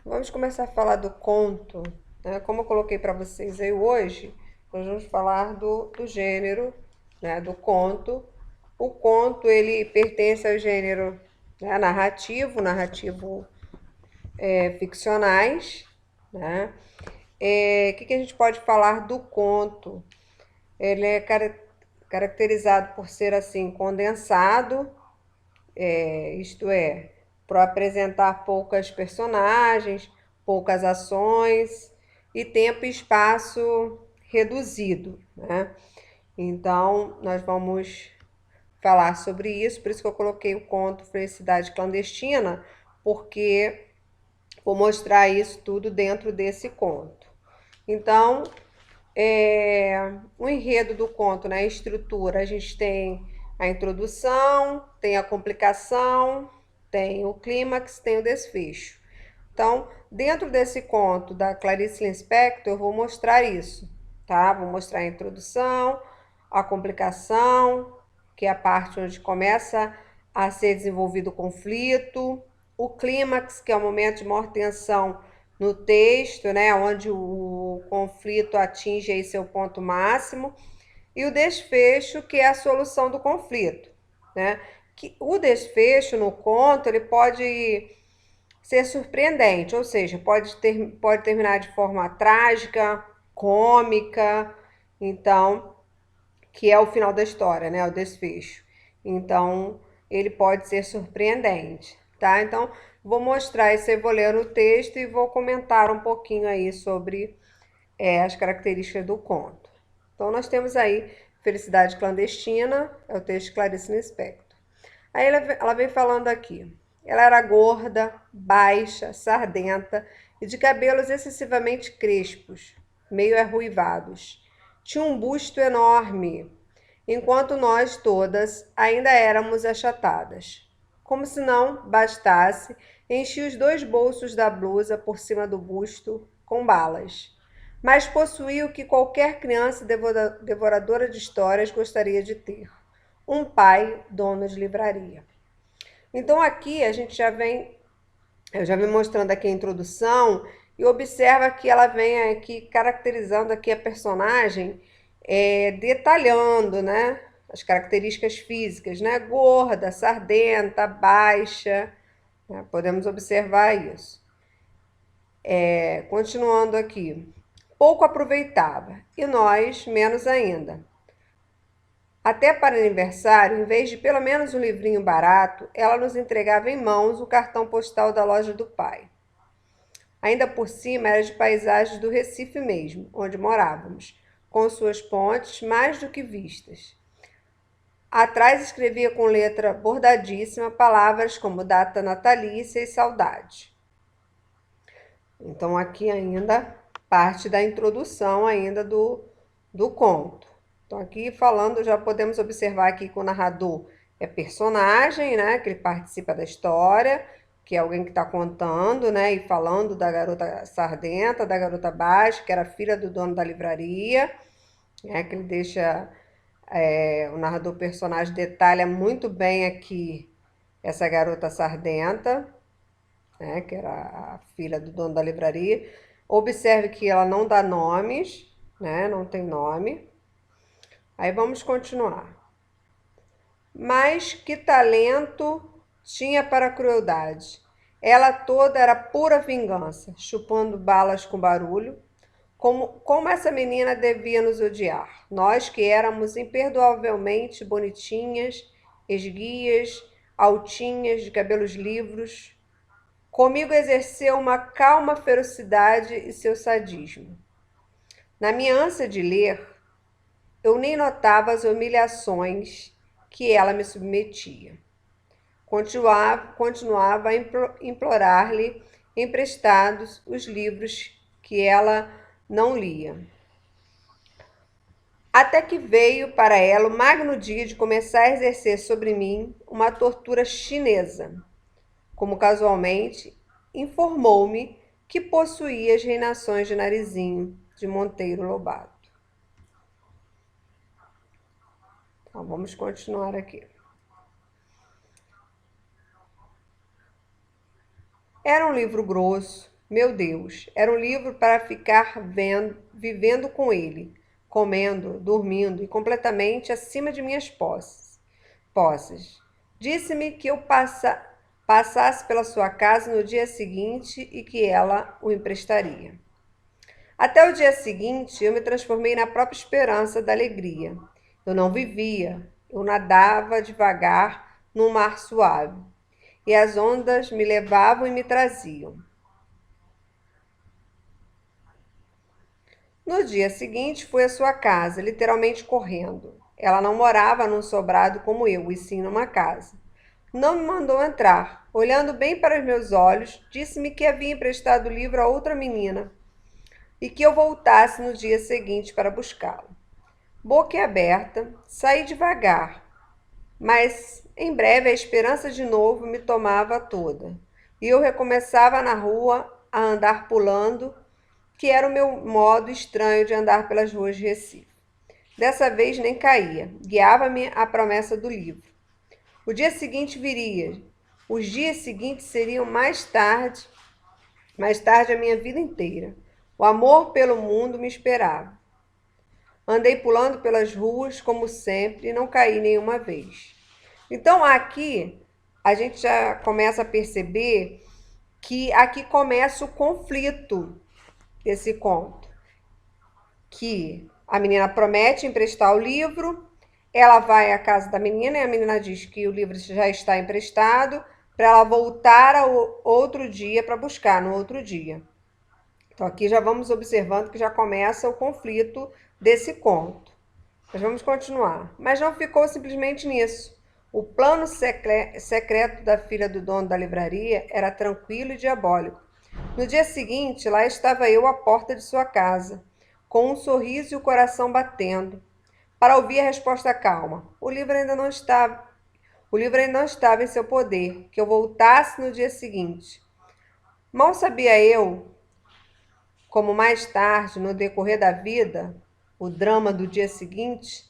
Vamos começar a falar do conto, né? Como eu coloquei para vocês aí hoje, nós vamos falar do gênero, né, do conto. O conto, ele pertence ao gênero, né, narrativo ficcionais, né? Que a gente pode falar do conto? Ele é caracterizado por ser assim condensado, isto é, para apresentar poucas personagens, poucas ações e tempo e espaço reduzido, né? Então, nós vamos falar sobre isso, por isso que eu coloquei o conto Felicidade Clandestina, porque vou mostrar isso tudo dentro desse conto. Então, o enredo do conto, né? A estrutura, a gente tem a introdução, tem a complicação, tem o clímax, tem o desfecho. Então, dentro desse conto da Clarice Lispector, eu vou mostrar isso, tá? Vou mostrar a introdução, a complicação, que é a parte onde começa a ser desenvolvido o conflito, o clímax, que é o momento de maior tensão no texto, né, onde o conflito atinge aí seu ponto máximo, e o desfecho, que é a solução do conflito, né? Que o desfecho no conto, ele pode ser surpreendente, ou seja, pode terminar de forma trágica, cômica, então, que é o final da história, né, o desfecho. Então, ele pode ser surpreendente, tá? Então, vou mostrar isso aí, vou ler o texto e vou comentar um pouquinho aí sobre as características do conto. Então, nós temos aí Felicidade Clandestina, é o texto de Clarice Lispector. Aí ela vem falando aqui. Ela era gorda, baixa, sardenta e de cabelos excessivamente crespos, meio arruivados. Tinha um busto enorme, enquanto nós todas ainda éramos achatadas. Como se não bastasse, enchia os dois bolsos da blusa por cima do busto com balas. Mas possuía o que qualquer criança devoradora de histórias gostaria de ter: um pai dono de livraria. Então aqui a gente eu já vem mostrando aqui a introdução e observa que ela vem aqui caracterizando aqui a personagem, detalhando, né, as características físicas, né, gorda, sardenta, baixa, né, podemos observar isso. Continuando aqui, pouco aproveitava e nós menos ainda. Até para aniversário, em vez de pelo menos um livrinho barato, ela nos entregava em mãos o cartão postal da loja do pai. Ainda por cima era de paisagens do Recife mesmo, onde morávamos, com suas pontes mais do que vistas. Atrás escrevia com letra bordadíssima palavras como data natalícia e saudade. Então aqui ainda parte da introdução ainda do conto. Então aqui falando, já podemos observar aqui que o narrador é personagem, né? Que ele participa da história, que é alguém que está contando, né? E falando da garota sardenta, da garota baixa, que era filha do dono da livraria, né? Que ele deixa o narrador personagem detalha muito bem aqui essa garota sardenta, né, que era a filha do dono da livraria. Observe que ela não dá nomes, né, não tem nome. Aí vamos continuar. Mas que talento tinha para a crueldade. Ela toda era pura vingança, chupando balas com barulho. Como essa menina devia nos odiar? Nós que éramos imperdoavelmente bonitinhas, esguias, altinhas, de cabelos livres. Comigo exerceu uma calma ferocidade e seu sadismo. Na minha ânsia de ler, eu nem notava as humilhações que ela me submetia. Continuava a implorar-lhe emprestados os livros que ela não lia. Até que veio para ela o magno dia de começar a exercer sobre mim uma tortura chinesa. Como casualmente, informou-me que possuía as reinações de Narizinho de Monteiro Lobato. Então, vamos continuar aqui. Era um livro grosso, Meu Deus, era um livro para ficar vivendo com ele, comendo, dormindo e completamente acima de minhas posses. Disse-me que eu passasse pela sua casa no dia seguinte e que ela o emprestaria. Até o dia seguinte, eu me transformei na própria esperança da alegria. Eu não vivia, eu nadava devagar num mar suave, e as ondas me levavam e me traziam. No dia seguinte, fui à sua casa, literalmente correndo. Ela não morava num sobrado como eu, e sim numa casa. Não me mandou entrar. Olhando bem para os meus olhos, disse-me que havia emprestado o livro a outra menina e que eu voltasse no dia seguinte para buscá-lo. Boquiaberta, saí devagar, mas em breve a esperança de novo me tomava toda. E eu recomeçava na rua a andar pulando, que era o meu modo estranho de andar pelas ruas de Recife. Dessa vez nem caía, guiava-me a promessa do livro. O dia seguinte viria, os dias seguintes seriam mais tarde a minha vida inteira. O amor pelo mundo me esperava. Andei pulando pelas ruas, como sempre, e não caí nenhuma vez. Então aqui a gente já começa a perceber que aqui começa o conflito desse conto. Que a menina promete emprestar o livro, ela vai à casa da menina e a menina diz que o livro já está emprestado para ela voltar ao outro dia para buscar no outro dia. Então aqui já vamos observando que já começa o conflito desse conto. Mas vamos continuar. Mas não ficou simplesmente nisso. O plano secreto da filha do dono da livraria era tranquilo e diabólico. No dia seguinte, lá estava eu à porta de sua casa, com um sorriso e o coração batendo, para ouvir a resposta calma. O livro ainda não estava em seu poder, que eu voltasse no dia seguinte. Mal sabia eu, como mais tarde, no decorrer da vida, o drama do dia seguinte,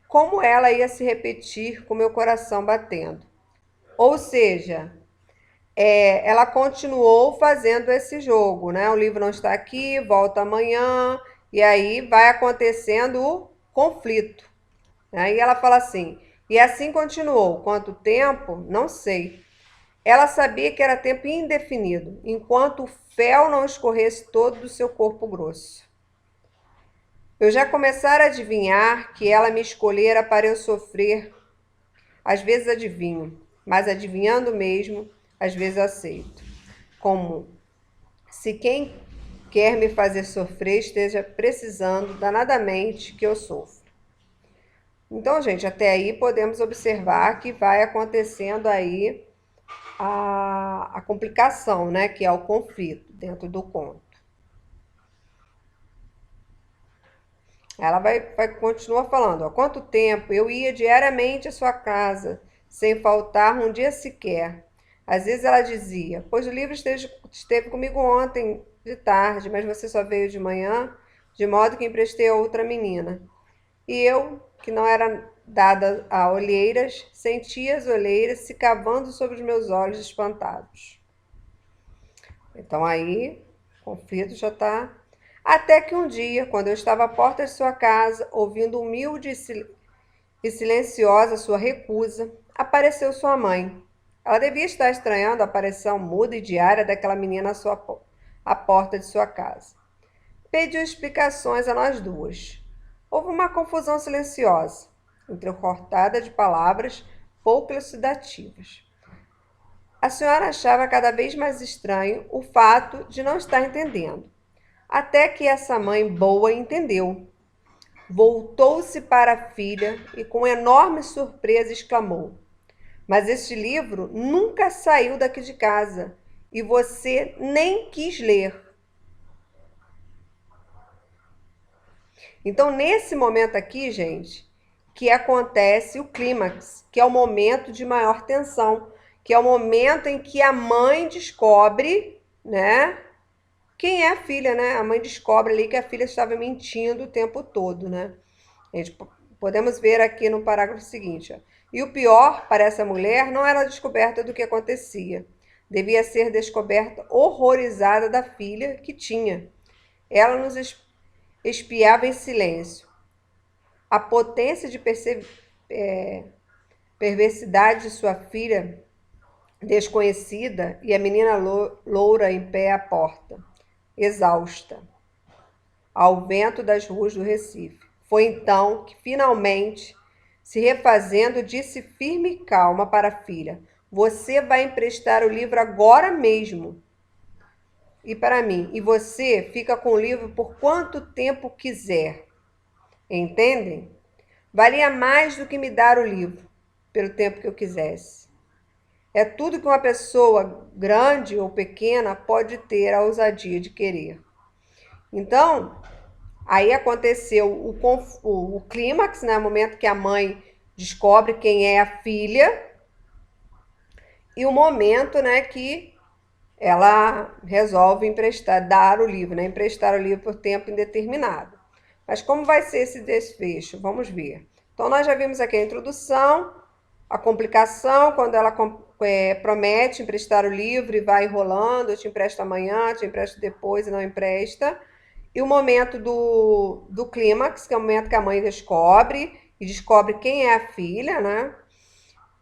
como ela ia se repetir com meu coração batendo. Ou seja, ela continuou fazendo esse jogo, né? O livro não está aqui, volta amanhã, e aí vai acontecendo o conflito. Aí ela fala assim, e assim continuou. Quanto tempo? Não sei. Ela sabia que era tempo indefinido, enquanto o fel não escorresse todo do seu corpo grosso. Eu já começara a adivinhar que ela me escolhera para eu sofrer. Às vezes adivinho, mas adivinhando mesmo, às vezes aceito. Como se quem quer me fazer sofrer esteja precisando danadamente que eu sofra. Então, gente, até aí podemos observar que vai acontecendo aí a complicação, né? Que é o conflito dentro do conto. Ela vai continuar falando, há quanto tempo eu ia diariamente à sua casa, sem faltar um dia sequer. Às vezes ela dizia, pois o livro esteve comigo ontem de tarde, mas você só veio de manhã, de modo que emprestei a outra menina. E eu, que não era dada a olheiras, sentia as olheiras se cavando sobre os meus olhos espantados. Então aí, o conflito já está. Até que um dia, quando eu estava à porta de sua casa, ouvindo humilde e silenciosa sua recusa, apareceu sua mãe. Ela devia estar estranhando a aparição muda e diária daquela menina à porta de sua casa. Pediu explicações a nós duas. Houve uma confusão silenciosa, entrecortada de palavras pouco elucidativas. A senhora achava cada vez mais estranho o fato de não estar entendendo. Até que essa mãe boa entendeu. Voltou-se para a filha e com enorme surpresa exclamou: Mas este livro nunca saiu daqui de casa e você nem quis ler. Então, nesse momento aqui, gente, que acontece o clímax, que é o momento de maior tensão, que é o momento em que a mãe descobre, né? Quem é a filha, né? A mãe descobre ali que a filha estava mentindo o tempo todo, né? A gente podemos ver aqui no parágrafo seguinte. Ó. E o pior para essa mulher não era a descoberta do que acontecia. devia ser descoberta horrorizada da filha que tinha. Ela nos espiava em silêncio. A potência de perversidade de sua filha desconhecida e a menina loura em pé à porta, exausta, ao vento das ruas do Recife. Foi então que, finalmente, se refazendo, disse firme e calma para a filha: Você vai emprestar o livro agora mesmo. E para mim, e você fica com o livro por quanto tempo quiser. Entendem? Valia mais do que me dar o livro, pelo tempo que eu quisesse. É tudo que uma pessoa grande ou pequena pode ter a ousadia de querer. Então, aí aconteceu o clímax, né? O momento que a mãe descobre quem é a filha, e o momento, né, que ela resolve dar o livro, né? Emprestar o livro por tempo indeterminado. Mas como vai ser esse desfecho? Vamos ver. Então, nós já vimos aqui a introdução, a complicação, quando ela promete emprestar o livro e vai enrolando, eu te empresto amanhã, te empresto depois e não empresta. E o momento do clímax, que é o momento que a mãe descobre, e descobre quem é a filha, né?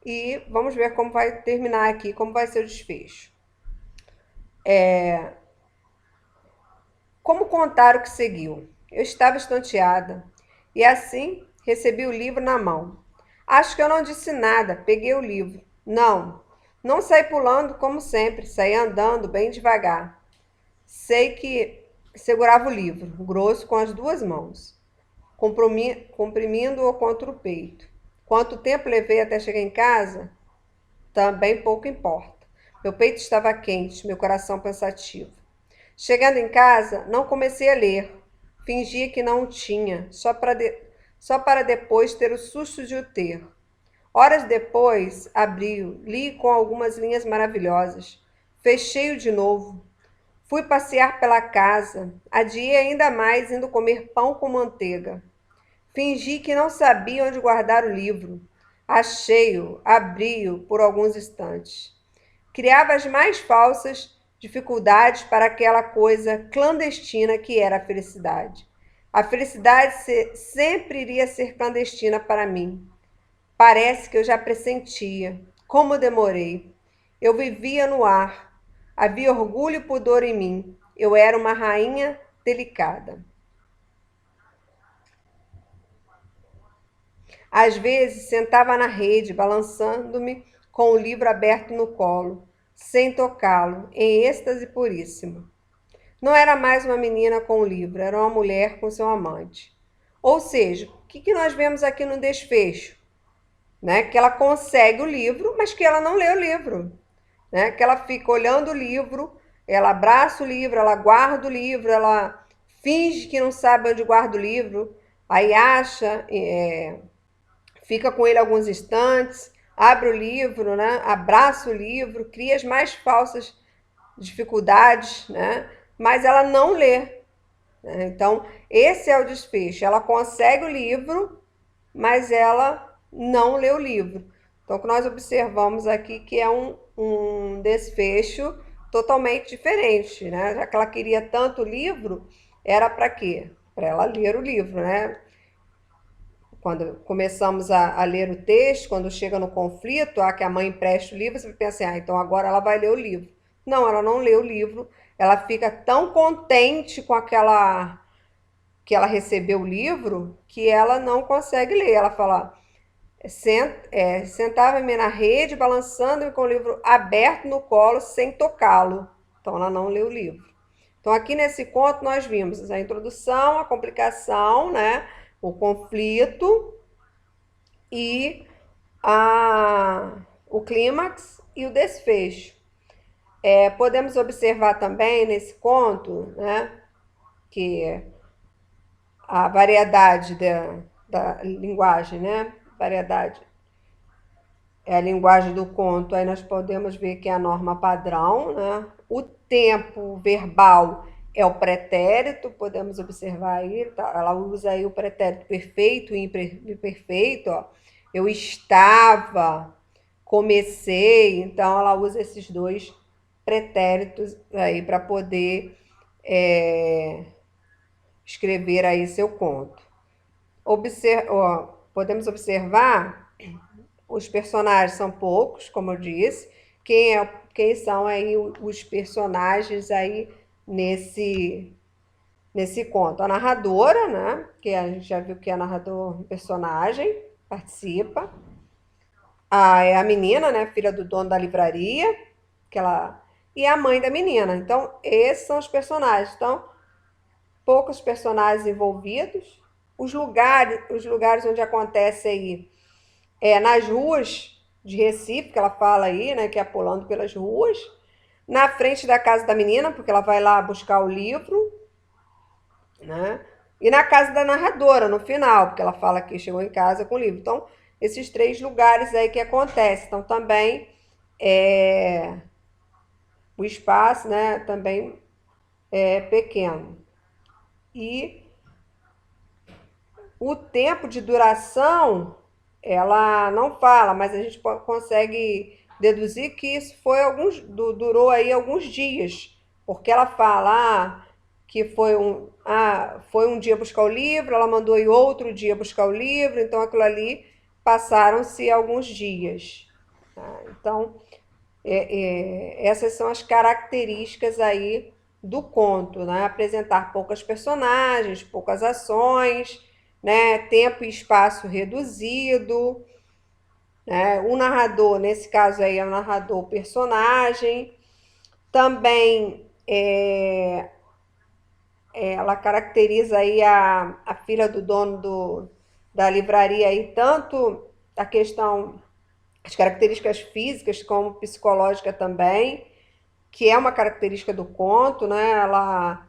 E vamos ver como vai terminar aqui, como vai ser o desfecho. Como contar o que seguiu? Eu estava estonteada, e assim recebi o livro na mão. Acho que eu não disse nada, peguei o livro. Não saí pulando como sempre, saí andando bem devagar. Sei que segurava o livro, grosso, com as duas mãos, comprimindo-o contra o peito. Quanto tempo levei até chegar em casa? Também pouco importa. Meu peito estava quente, meu coração pensativo. Chegando em casa, não comecei a ler. Fingia que não o tinha, só para depois ter o susto de o ter. Horas depois, abri-o, li com algumas linhas maravilhosas. Fechei-o de novo. Fui passear pela casa. Adiei ainda mais, indo comer pão com manteiga. Fingi que não sabia onde guardar o livro. Achei-o, abri-o por alguns instantes. Criava as mais falsas dificuldades para aquela coisa clandestina que era a felicidade. A felicidade sempre iria ser clandestina para mim. Parece que eu já pressentia. Como demorei. Eu vivia no ar. Havia orgulho e pudor em mim. Eu era uma rainha delicada. Às vezes sentava na rede, balançando-me com o livro aberto no colo, sem tocá-lo, em êxtase puríssimo. Não era mais uma menina com o livro, era uma mulher com seu amante. Ou seja, o que nós vemos aqui no desfecho? Né? Que ela consegue o livro, mas que ela não lê o livro. Né? Que ela fica olhando o livro, ela abraça o livro, ela guarda o livro, ela finge que não sabe onde guarda o livro, aí acha, fica com ele alguns instantes, abre o livro, né? Abraça o livro, cria as mais falsas dificuldades, né? Mas ela não lê. Né? Então, esse é o desfecho. Ela consegue o livro, mas ela não lê o livro. Então, o que nós observamos aqui que é um desfecho totalmente diferente, né? Já que ela queria tanto o livro, era para quê? Para ela ler o livro, né? Quando começamos a ler o texto, quando chega no conflito, que a mãe empresta o livro, você pensa assim, então agora ela vai ler o livro. Não, ela não lê o livro, ela fica tão contente com aquela que ela recebeu o livro que ela não consegue ler. Ela fala, sentava-me na rede, balançando-me com o livro aberto no colo, sem tocá-lo. Então ela não lê o livro. Então aqui nesse conto nós vimos a introdução, a complicação, né? O conflito e o clímax e o desfecho. Podemos observar também nesse conto, né, que a variedade da linguagem, né, variedade é a linguagem do conto, aí nós podemos ver que é a norma padrão, né, o tempo verbal é o pretérito, podemos observar aí, tá? Ela usa aí o pretérito perfeito e imperfeito, ó. Eu estava, comecei, então ela usa esses dois pretéritos aí para poder é, escrever aí seu conto. Podemos observar, os personagens são poucos, como eu disse. Quem são aí os personagens aí nesse conto? A narradora, né? Que a gente já viu que é narrador, personagem, participa. É a menina, né? Filha do dono da livraria, que ela e a mãe da menina. Então, esses são os personagens. Então, poucos personagens envolvidos. Os lugares onde acontece aí nas ruas de Recife, que ela fala aí, né? Que é pulando pelas ruas. Na frente da casa da menina, porque ela vai lá buscar o livro, né? E na casa da narradora, no final, porque ela fala que chegou em casa com o livro. Então, esses 3 lugares aí que acontecem. Então, também o espaço, né, também é pequeno. E o tempo de duração, ela não fala, mas a gente consegue deduzir que isso durou aí alguns dias, porque ela fala que foi um dia buscar o livro, ela mandou ir outro dia buscar o livro, então aquilo ali passaram-se alguns dias. Tá? Então, essas são as características aí do conto, né? Apresentar poucas personagens, poucas ações, né? Tempo e espaço reduzido, né? O narrador, nesse caso aí, é o narrador personagem. Também ela caracteriza aí a filha do dono da livraria aí, tanto a questão, as características físicas como psicológica também, que é uma característica do conto, né? Ela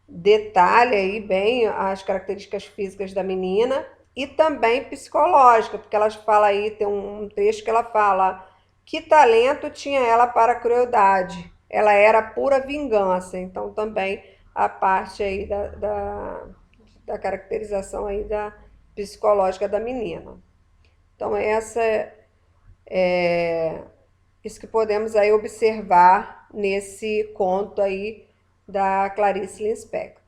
detalha aí bem as características físicas da menina e também psicológica, porque ela fala aí, tem um trecho que ela fala: que talento tinha ela para a crueldade? Ela era pura vingança. Então também a parte aí da caracterização aí da psicológica da menina. Então essa isso que podemos aí observar nesse conto aí da Clarice Lispector.